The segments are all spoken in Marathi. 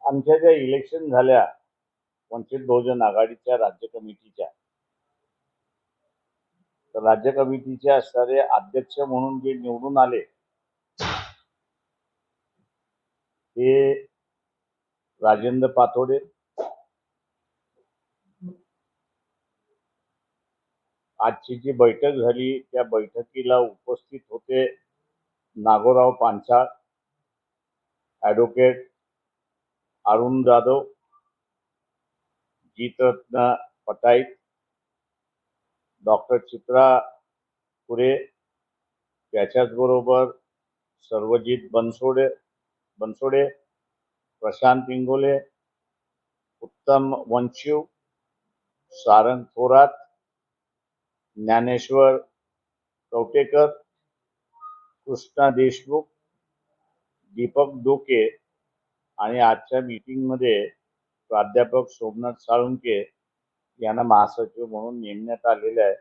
आमच्या ज्या इलेक्शन झाल्या वंचित बहुजन आघाडीच्या राज्य कमिटीच्या, तर राज्य कमिटीचे असणारे अध्यक्ष म्हणून जे निवडून आले ते राजेंद्र पातोडे, आजची जी बैठक झाली त्या बैठकीला उपस्थित होते नागोराव पांचाळ, ॲडव्होकेट अरुण जाधव, जीतरत्न पटाईत, डॉक्टर चित्रा पुरे, त्याच्याच बरोबर सर्वजित बनसोडे, प्रशांत इंगोले, उत्तम वंशिव, सारंग थोरात, ज्ञानेश्वर कवटेकर, कृष्णा देशमुख, दीपक डोके आणि आजच्या मीटिंगमध्ये प्राध्यापक सोमनाथ साळुंके यांना महासचिव म्हणून नेमण्यात आलेले आहे.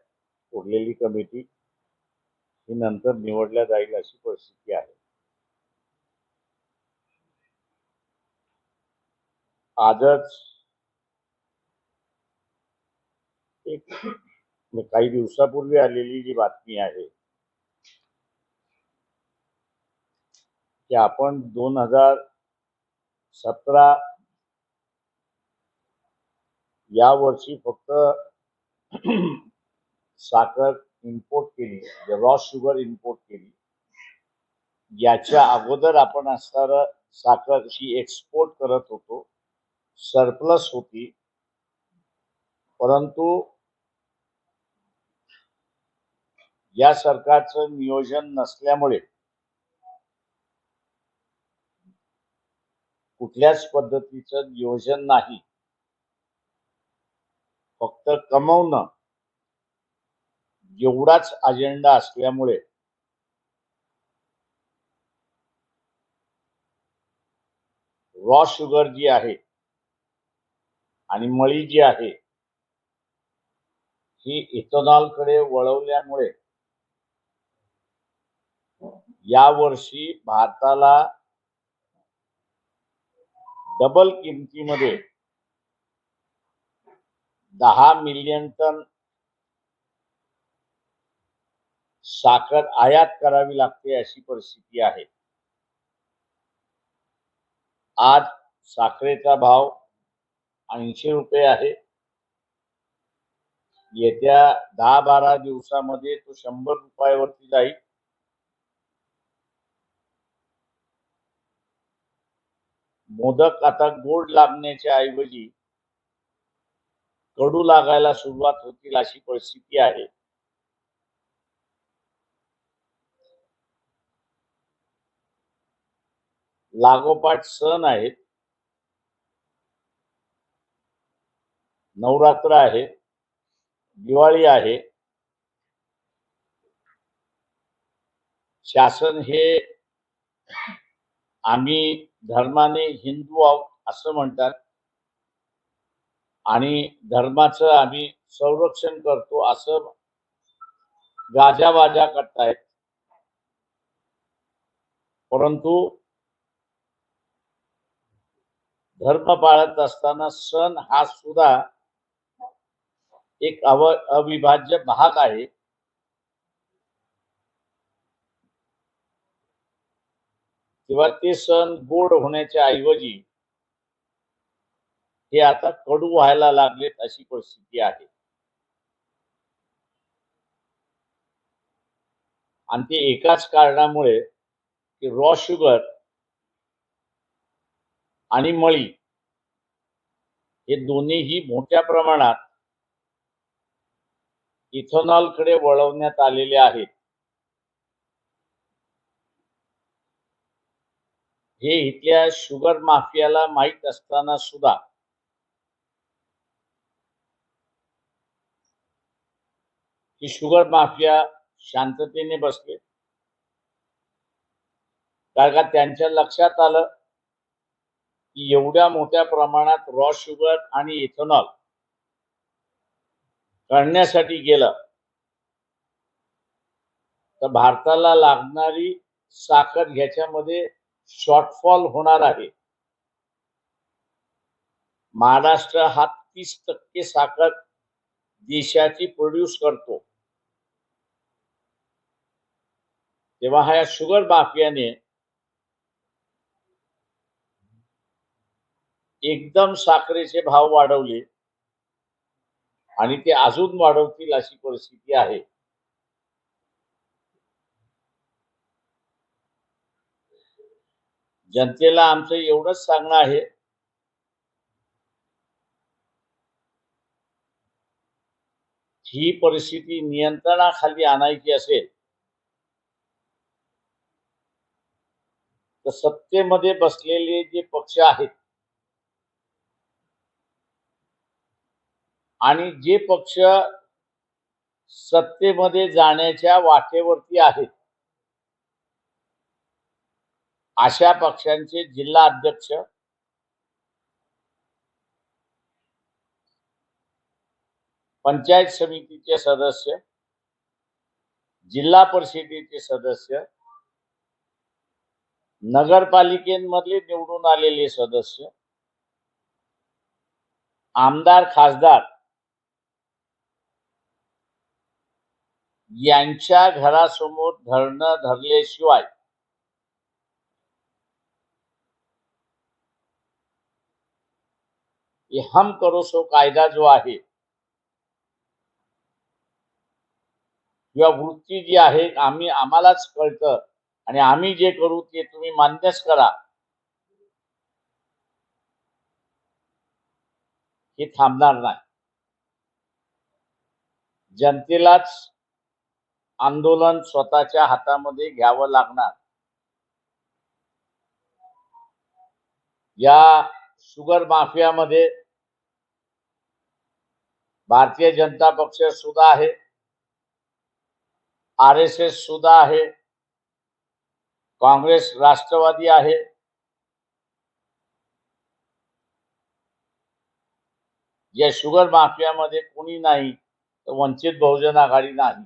उरलेली कमिटी ही नंतर निवडल्या जाईल अशी परिस्थिती आहे. आजच एक काही दिवसापूर्वी आलेली जी बातमी आहे की आपण 2017 या वर्षी फक्त साखर इम्पोर्ट केली, रॉ शुगर इम्पोर्ट केली. याच्या अगोदर आपण असणारा साखर ही एक्सपोर्ट करत होतो, सरप्लस होती. परंतु या सरकारचं नियोजन नसल्यामुळे कुठल्याच पद्धतीचं नियोजन नाही, फक्त कमवणं एवढाच अजेंडा असल्यामुळे रॉ शुगर जी आहे आणि मळी जी आहे ही इथेनॉलकडे वळवल्यामुळे या वर्षी भारताला डबल किमतीमध्ये 10 मिलियन टन साखर आयात करावी लागते अशी परिस्थिती आहे. आज साखरेचा भाव 80 रुपये आहे. येत्या 10-12 दिवसामध्ये तो 100 रुपयावरती जाईल. मोदक आता गोड लागण्याच्या ऐवजी कडू लागायला सुरुवात होतील अशी परिस्थिती आहे. लागोपाठ सण आहेत, नवरात्र आहे, दिवाळी आहे. शासन हे आम्ही धर्माने हिंदू आहोत असं म्हणतात आणि धर्माचं आम्ही संरक्षण करतो असं गाजावाजा करतायत. परंतु धर्म पाळत असताना सण हा सुद्धा एक अविभाज्य भाग आहे. तेव्हा ते सण गोड होण्याच्या ऐवजी हे आता कडू व्हायला लागलेत अशी परिस्थिती आहे. आणि ते एकाच कारणामुळे की रॉ शुगर आणि मळी हे दोन्हीही मोठ्या प्रमाणात इथेनॉलकडे वळवण्यात आलेले आहेत. हे इथल्या शुगर माफियाला माहीत असताना सुद्धा ही शुगर माफिया शांततेने बसले. कारण का त्यांच्या लक्षात आलं की एवढ्या मोठ्या प्रमाणात रॉ शुगर आणि इथेनॉल करण्यासाठी गेलं तर भारताला लागणारी साखर ह्याच्यामध्ये शॉर्टफॉल होणार आहे. महाराष्ट्र हा 30% साखर देशाची प्रोड्यूस करतो, तेव्हा ह्या शुगर माफियाने एकदम साखरेचे भाव वाढवले आणि ते अजून वाढवतील अशी परिस्थिती आहे. जनतेला आमचं एवढंच सांगणं आहे, ही परिस्थिती नियंत्रणाखाली आणायची असेल तर सत्तेमध्ये बसलेले जे पक्ष आहेत आणि जे पक्ष सत्तेमध्ये जाण्याच्या वाटेवरती आहेत अशा पक्षांचे जिल्हा अध्यक्ष, पंचायत समितीचे सदस्य, जिल्हा परिषदेचे सदस्य, नगरपालिकेमधले निवडून आलेले सदस्य, आमदार, खासदार यांच्या घरासमोर धरणं धरल्याशिवाय हम करो सो कायदा जो आहे किंवा वृत्ती जी आहे, आम्हालाच कळतं आणि आम्ही जे करू ते तुम्ही मान्यच करा, हे थांबणार नाही. जनतेलाच आंदोलन स्वतःच्या हातामध्ये घ्यावं लागणार. या शुगर माफियामध्ये भारतीय जनता पक्ष सुद्धा आहे, RSS सुद्धा आहे, काँग्रेस, राष्ट्रवादी आहे. या शुगर माफियामध्ये कोणी नाही तर वंचित बहुजन आघाडी नाही.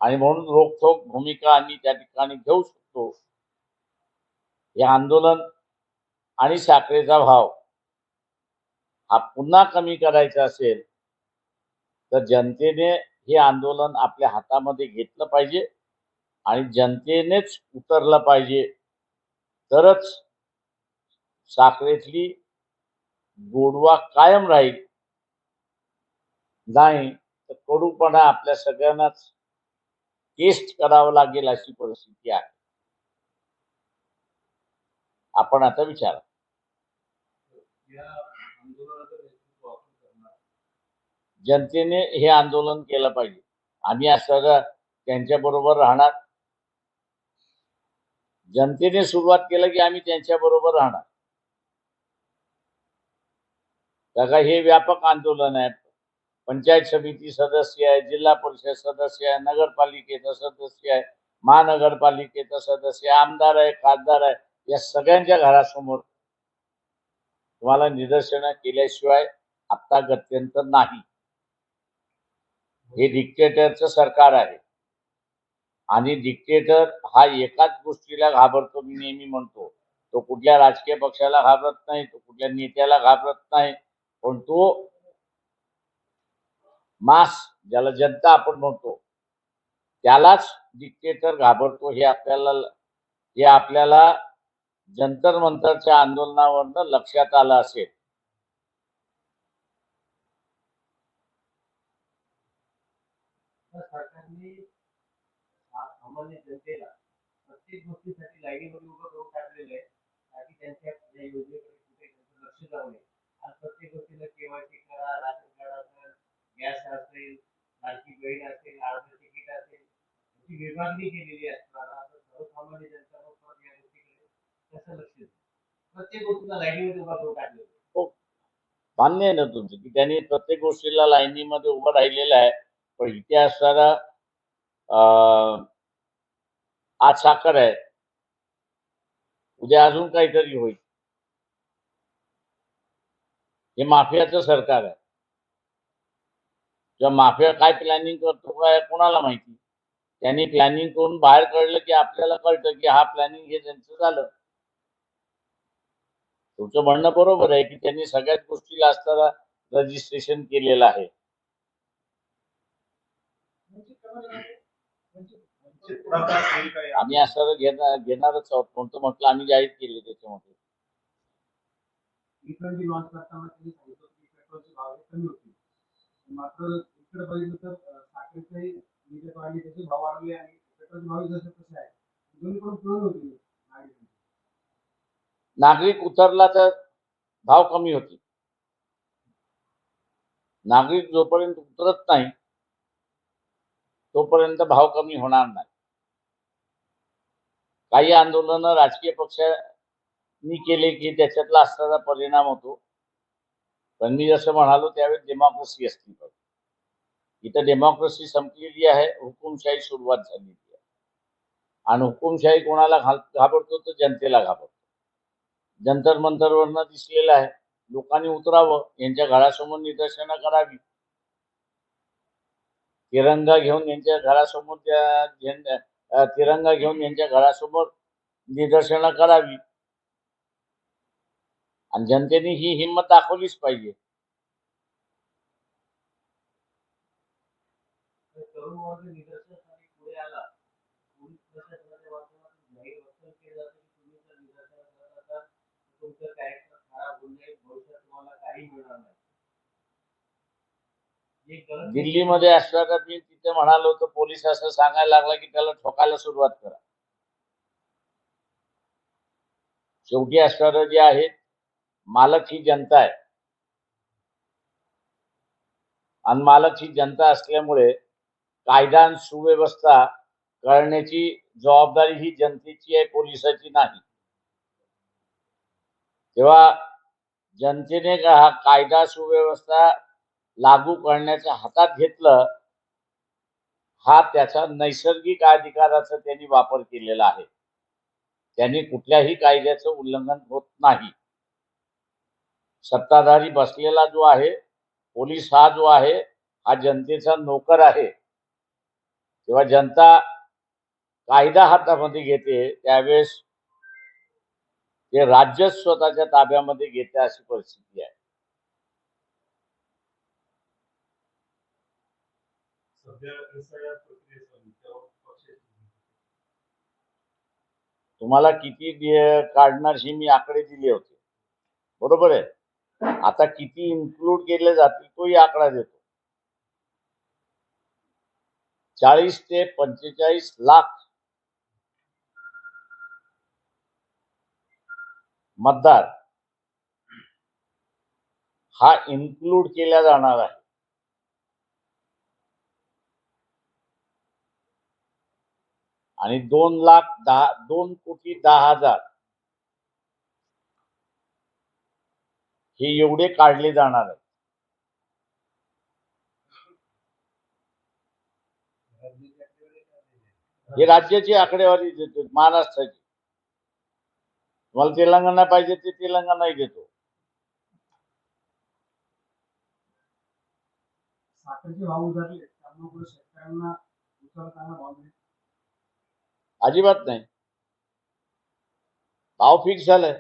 आणि म्हणून रोखोक भूमिका आम्ही त्या ठिकाणी घेऊ शकतो. हे आंदोलन आणि साखरेचा भाव हा पुन्हा कमी करायचा असेल तर जनतेने हे आंदोलन आपल्या हातामध्ये घेतलं पाहिजे आणि जनतेनेच उतरलं पाहिजे, तरच साखरेतली गोडवा कायम राहील. नाही तर कडूपणा आपल्या सगळ्यांनाच टेस्ट करावं लागेल अशी परिस्थिती आहे. आपण आता विचारा. जनतेने हे आंदोलन केलं पाहिजे. आम्ही असं त्यांच्या बरोबर राहणार. जनतेने सुरुवात केलं की आम्ही त्यांच्या बरोबर राहणार. बघा, हे व्यापक आंदोलन आहे. पंचायत समिती सदस्य आहे, जिल्हा परिषद सदस्य आहे, नगरपालिकेचा सदस्य आहे, महानगरपालिकेचा सदस्य, आमदार आहे, खासदार आहे. या सगळ्यांच्या घरासमोर तुम्हाला निदर्शनं केल्याशिवाय आता गत्यंतर नाही. हे डिक्टेटरचं सरकार आहे आणि डिक्टेटर हा एकाच गोष्टीला घाबरतो. मी नेहमी म्हणतो, तो कुठल्या राजकीय पक्षाला घाबरत नाही, तो कुठल्या नेत्याला घाबरत नाही, पण तो मास, ज्याला जनता आपण म्हणतो, त्यालाच डिक्टेटर घाबरतो. हे आपल्याला जंतर मंतरच्या आंदोलनावरनं लक्षात आलं असेल. सरकारने सामान्य जनतेला प्रत्येक गोष्टीसाठी लाईनीमध्ये उभं करून टाकलेलं आहे, ताकी त्यांच्या या योजनेकडे कुठे त्यांचं लक्ष जाऊ नये. आज प्रत्येक गोष्टीला केवायसी करा, राशन कार्ड असेल, गॅस असेल, लाडकी बहीण असेल, आधार तिकीट असेल, याची विभागणी केलेली असताना सर्वसामान्य जनता परत या गोष्टीकडे कसं लक्ष देईल? प्रत्येक गोष्टीला लाईनीमध्ये उभा करून टाकलेलं आहे. हो, मान्य आहे ना तुमचं की त्यांनी प्रत्येक गोष्टीला लाईनीमध्ये उभं राहिलेलं आहे. पण इथे असणारा आज साखर आहे, उद्या अजून काहीतरी होईल. हे माफियाचं सरकार आहे. जेव्हा माफिया काय प्लॅनिंग करतो काय कोणाला माहिती. त्यांनी प्लॅनिंग करून बाहेर काढलं की आपल्याला कळतं की हा प्लॅनिंग हे त्यांचं झालं. तुमचं म्हणणं बरोबर आहे की त्यांनी सगळ्याच गोष्टीला असताना रजिस्ट्रेशन केलेलं आहे. आम्ही असताना घेणारच आहोत. कोणतं म्हटलं आम्ही जाहीर केले त्याच्यामध्ये. जी लॉन्च करताना त्यांनी सांगितलं की पेट्रोलचे भाव कमी होतील. मात्र इकडे बघितलं तर साखरेचे निर्यात वाढली, त्याचे भाव वाढले आणि पेट्रोलचे भाव जसे तसे आहे. दोन्हीकडून तुलना होती. नागरिक उतरला तर भाव कमी होतील. नागरिक जोपर्यंत उतरत नाही तोपर्यंत भाव कमी होणार नाही. काही आंदोलन राजकीय पक्षांनी केले की त्याच्यातला असणारा परिणाम होतो. पण मी जसं म्हणालो त्यावेळी डेमोक्रेसी असली पाहिजे. इथं डेमोक्रेसी संपलेली आहे, हुकुमशाही सुरुवात झालेली आहे. आणि हुकुमशाही कोणाला घाबरतो तर जनतेला घाबरतो. जंतर मंतरवरनं दिसलेलं आहे. लोकांनी उतरावं, यांच्या घरासमोर निदर्शनं करावी, तिरंगा घेऊन यांच्या घरासमोर तिरंगा घेऊन यांच्या घरासमोर निदर्शनं करावी आणि जनतेने ही हिंमत दाखवलीच पाहिजे. तरुण वर्ग निदर्शनासाठी पुढे आला. पोलीस प्रशासनाच्या माध्यमातून जाहीर वक्तव्य केलं जातं की तुम्ही जर निदर्शन करत असाल तर तुमचं कॅरेक्टर खराब होऊन जाईल, भविष्यात तुम्हाला काही मिळणार नाही. दिल्लीमध्ये असताना मी तिथे म्हणालो तर पोलीस असं सांगायला लागला की त्याला ठोकायला सुरुवात करा. शेवटी असणारं जे आहेत मालक ही जनता आहे आणि मालक ही जनता असल्यामुळे कायदा आणि सुव्यवस्था करण्याची जबाबदारी ही जनतेची आहे, पोलिसाची नाही. तेव्हा जनतेने हा कायदा सुव्यवस्था लागू करण्याच्या हातात घेतलं, हा त्याचा नैसर्गिक अधिकाराचा त्यांनी वापर केलेला आहे. त्यांनी कुठल्याही कायद्याचं उल्लंघन होत नाही. सत्ताधारी बसलेला जो आहे, पोलीस हा जो आहे, हा जनतेचा नोकर आहे. तेव्हा जनता कायदा हातामध्ये घेते त्यावेळेस ते राज्यच स्वतःच्या ताब्यामध्ये घेते अशी परिस्थिती आहे. तुम्हाला किती काढणार ही मी आकडे दिले होते, बरोबर आहे. आता किती इन्क्लूड केले जातील तोही आकडा देतो. 40 ते 45 लाख मतदार हा इन्क्लूड केला जाणार आहे. आणि 2,10,000 हे एवढे काढले जाणार आहे. हे राज्याची आकडेवारी देतो, महाराष्ट्राची. तुम्हाला तेलंगणा पाहिजे ते तेलंगणाही देतो. साखरेचे भाव उतरले त्यामुळे शेतकऱ्यांना उतरताना भाव मिळेल अजिबात नाही. भाव फिक्स झालाय.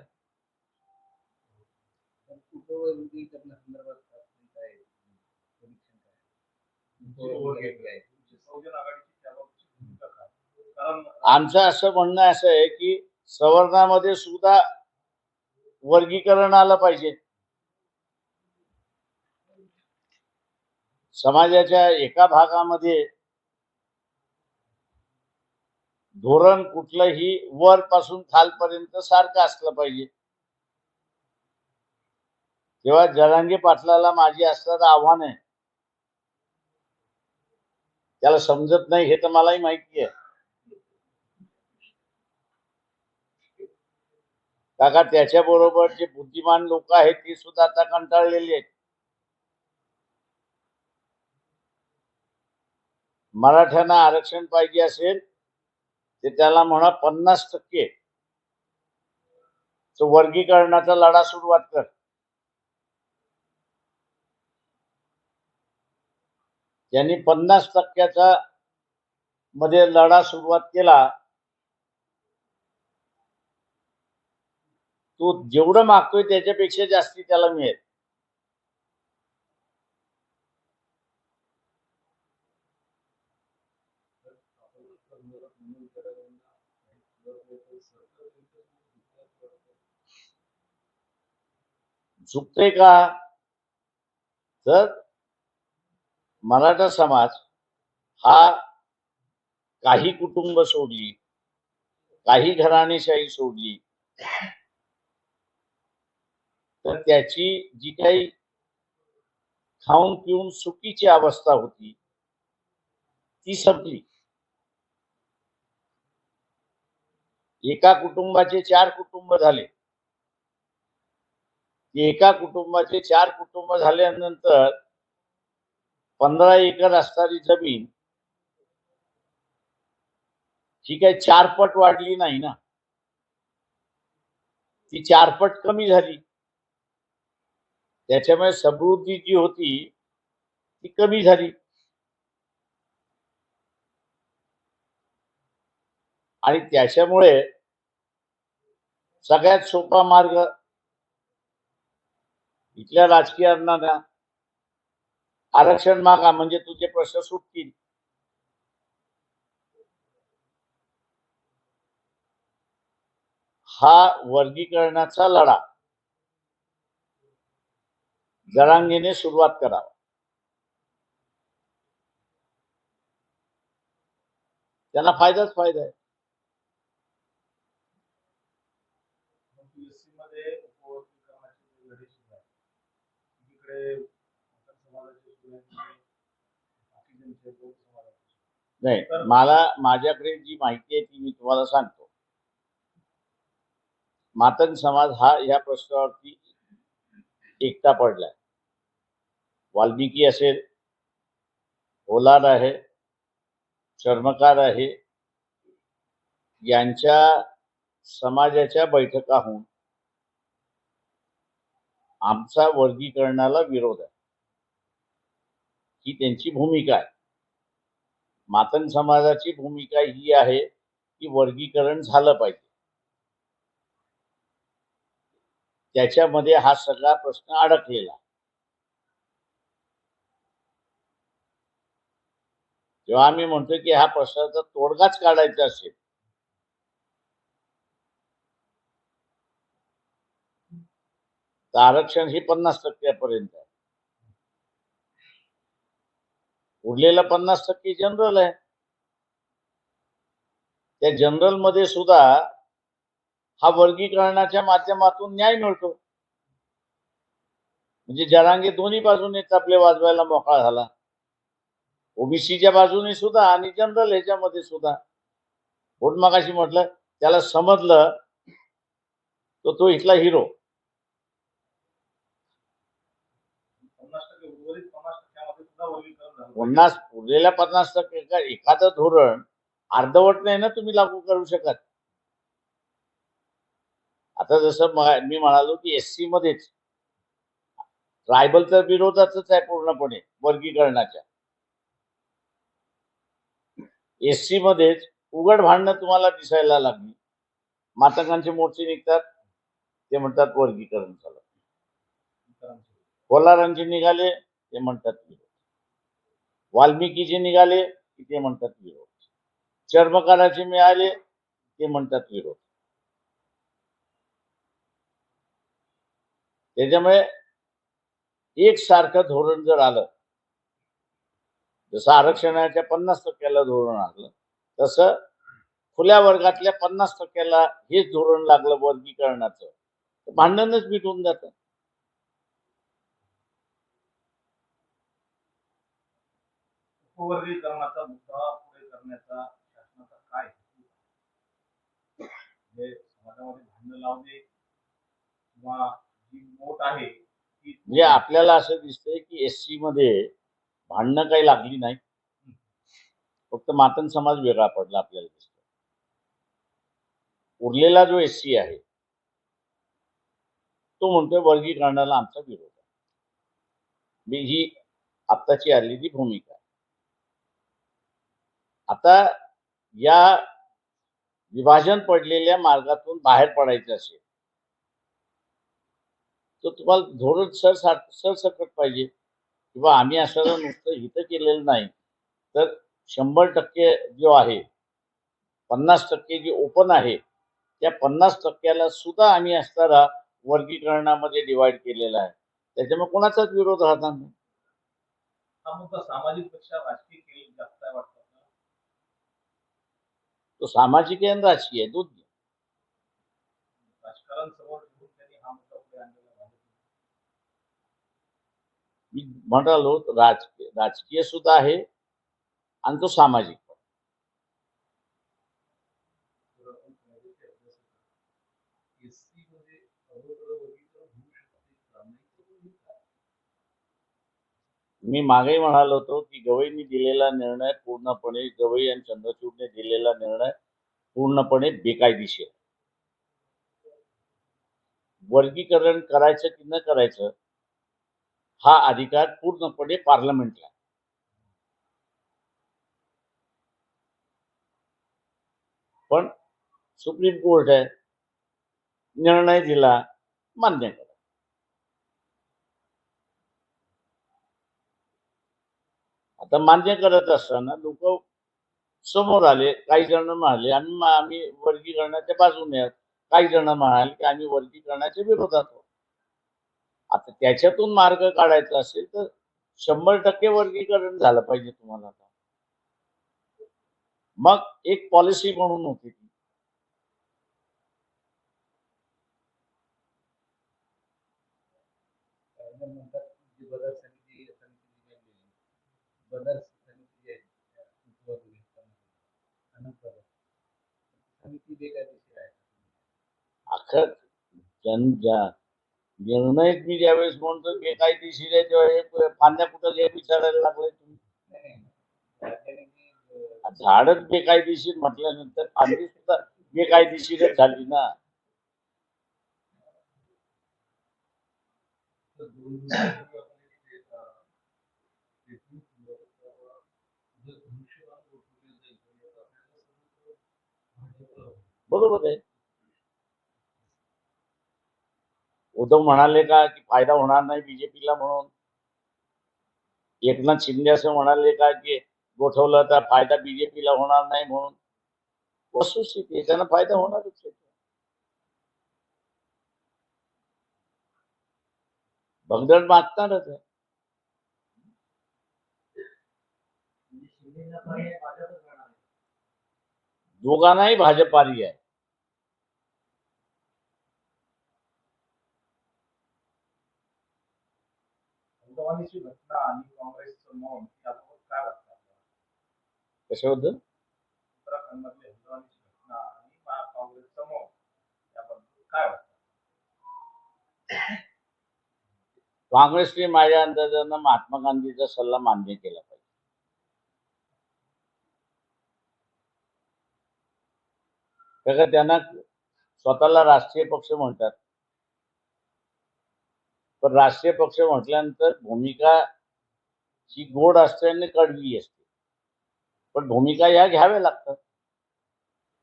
आमचं असं म्हणणं असं आहे की सवर्णामध्ये सुद्धा वर्गीकरण आलं पाहिजे. समाजाच्या एका भागामध्ये धोरण कुठलंही वरपासून खालपर्यंत सारखं असलं पाहिजे. तेव्हा जरांगे पाटलाला माझी असणारं आव्हान आहे, त्याला समजत नाही हे तर मलाही माहिती आहे. काका त्याच्या बरोबर जे बुद्धिमान लोक आहेत ते सुद्धा आता कंटाळलेले आहेत. मराठ्यांना आरक्षण पाहिजे असेल ते त्याला म्हणा 50% वर्गीकरणाचा लढा सुरुवात कर. त्यांनी 50% मध्ये लढा सुरुवात केला तो जेवढं मागतोय त्याच्यापेक्षा जास्ती त्याला मिळेल. चुकतंय का? तर मराठा समाज हा काही कुटुंब सोडली, काही घराणेशाही सोडली, तर त्याची जी काही खाऊन पिऊन सुखीची अवस्था होती ती संपली. एका कुटुंबाचे 4 कुटुंब झाले. एका कुटुंबाचे 4 कुटुंब झाल्यानंतर 15 एकर असणारी जमीन ही काही 4 पट वाढली नाही ना, ती 4 पट कमी झाली. त्याच्यामुळे समृद्धी जी होती ती कमी झाली. आणि त्याच्यामुळे सगळ्यात सोपा मार्ग इथल्या राजकीयांना आरक्षण मागा म्हणजे तुझे प्रश्न सुटतील. हा वर्गीकरणाचा लढा जरांगेने सुरुवात करावा. त्यांना फायदाच फायदा आहे. एससी मध्ये उपवर्गीकरणाची लढाई सुरू आहे. एकीकडे मराठा समाजाचे स्टुडंट बाकीच्यांचे दोन समाजाचे. नाही, मला माझ्याकडे जी माहिती आहे ती मी तुम्हाला सांगतो. मातंग समाज हा या प्रश्नावरती एकटा पडलाय. वाल्मिकी असेल, ओलाद आहे, चर्मकार आहे, यांच्या समाजाच्या बैठका होऊन आमचा वर्गीकरणाला विरोध आहे ही त्यांची भूमिका आहे. मातंग समाजाची भूमिका ही आहे की वर्गीकरण झालं पाहिजे. त्याच्यामध्ये हा सगळा प्रश्न अडकलेला. जेव्हा आम्ही म्हणतोय की हा प्रश्नाचा तोडगाच काढायचा असेल तर आरक्षण हे 50% आहे. उरलेलं 50% जनरल आहे. त्या जनरल मध्ये सुद्धा हा वर्गीकरणाच्या माध्यमातून न्याय मिळतो. म्हणजे जरांगे दोन्ही बाजूने तबले वाजवायला मोकळा झाला. ओबीसीच्या बाजूने सुद्धा आणि जनरल ह्याच्यामध्ये सुद्धा. म्हणून मगाशी म्हटलं त्याला समजलं तर तो इथला हिरो. 50 उरलेल्या 50% एखादं धोरण अर्धवट नाही ना तुम्ही लागू करू शकत. आता जसं मी म्हणालो की एससी मध्येच ट्रायबल तर विरोधातच आहे पूर्णपणे वर्गीकरणाच्या. एससी मध्येच उघड भांडणं तुम्हाला दिसायला लागली. मातंगांचे मोर्चे निघतात ते म्हणतात वर्गीकरण झालं. कोलारांचे निघाले ते म्हणतात विरोध. वाल्मिकीचे निघाले की ते म्हणतात विरोध. चर्मकाराचे मिळाले ते म्हणतात विरोध. त्याच्यामुळे एकसारखं धोरण जर आलं, जसं आरक्षणाच्या 50%ला धोरण आलं तसं खुल्या वर्गातल्या 50%ला हेच धोरण लागलं वर्गीकरणाचं, तर भांडणच मिटून जातं. उपवर्गीकरणाचा मुद्दा पुढे करण्याचा शासनाचा काय म्हणजे समाजामध्ये भांडण लावणे किंवा जी मोठ आहे म्हणजे आपल्याला असं दिसतंय की एससी मध्ये भांडणं काही लागली नाही. फक्त मातंग समाज वेगळा पडला आपल्याला दिसतो. उरलेला जो एससी आहे तो म्हणतोय वर्गीकरणाला आमचा विरोध आहे. ही आत्ताची आलेली भूमिका आहे. आता या विभाजन पडलेल्या मार्गातून बाहेर पडायचं असेल तर तुम्हाला धोरण सरसकट पाहिजे किंवा आम्ही असं नुसतं हित केलेलं नाही, तर 100% जो आहे 50% जे ओपन आहे त्या 50%ला सुद्धा आम्ही असणारा वर्गीकरणामध्ये डिवाइड केलेला आहे. त्याच्यामुळे कोणाचाच विरोध राहणार नाही. हा मुद्दा सामाजिक पेक्षा राजकीय केली जास्त आहे वाटतं आपल्याला. तो सामाजिक आहे आणि राजकीय आहे दोन्ही. राजकारण समोर ठेवून त्यांनी हा मुद्दा पुढे आणलेला आहे. मी म्हणालो राजकीय सुद्धा आहे आणि तो सामाजिक पण. जर आपण कायद्याचे अभ्यास केला, एससी मध्ये अगोदर वर्गीकरण होऊ शकते का नाही तर होईल का? मी मागेही म्हणालो होतो की गवईंनी दिलेला निर्णय पूर्णपणे गवई आणि चंद्रचूडने दिलेला निर्णय पूर्णपणे बेकायदेशीर. वर्गीकरण करायचं की न करायचं हा अधिकार पूर्णपणे पार्लमेंटला आहे. पण सुप्रीम कोर्ट आहे निर्णय दिला मान्य करा. आता मान्य करत असताना लोक समोर आले, काही जण म्हणाले आम्ही वर्गीकरणाच्या बाजूने आहोत, काही जण म्हणाले की आम्ही वर्गीकरणाच्या विरोधात आहोत. आता त्याच्यातून मार्ग काढायचा असेल तर 100% वर्गीकरण झालं पाहिजे तुम्हाला. आता मग एक पॉलिसी म्हणून होती ती. म्हणतात जी बदल समिती निवडलेली बदल समिती जी आहे अनंत बदल समिती बेकायदेशीर आहे. अखर निर्णय मी ज्यावेळेस म्हणतो बेकायदेशीर आहे तेव्हा हे फांद्या कुठं जे विचारायला लागले तुम्ही. नाही, राज्याने जी झाडच बेकायदेशीर म्हटल्यानंतर फांदी सुद्धा बेकायदेशीरच झाली ना. दोन दिवसापूर्वी आपण एक धनुष्यबाण गोठवले जाईल याचा फायदा सर्वत्र बरोबर आहे. उद्धव म्हणाले का की फायदा होणार नाही बीजेपीला म्हणून. एकनाथ शिंदे असं म्हणाले का की गोठवलं तर फायदा बीजेपीला होणार नाही म्हणून. वस्तुस्थिती आहे, त्यांना फायदा होणारच आहे. भगदड मागणारच आहे. शिंदेना पर्याय भाजपच राहणार आहे. दोघांनाही भाजपारी आहे. हंगामाची घटना आणि काँग्रेसचं मौन याबाबत काय वाटतं आपल्याला? कशाबद्दल? उत्तराखंडमधली हंगामाची घटना आणि काँग्रेसचं मौन याबद्दल काय वाटतं? काँग्रेसने माझ्या अंदाजानं महात्मा गांधीचा सल्ला मान्य केला पाहिजे. कारण त्यांना स्वतःला राष्ट्रीय पक्ष म्हणतात, पण राष्ट्रीय पक्ष म्हटल्यानंतर भूमिका ही गोड असते आणि कडवी असते, पण भूमिका या घ्याव्या लागतात.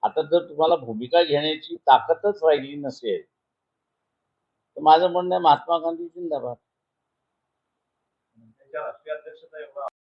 आता जर तुम्हाला भूमिका घेण्याची ताकदच राहिली नसेल तर माझं म्हणणं आहे महात्मा गांधी जिंदाबाद. त्यांच्या राष्ट्रीय अध्यक्षता एवढा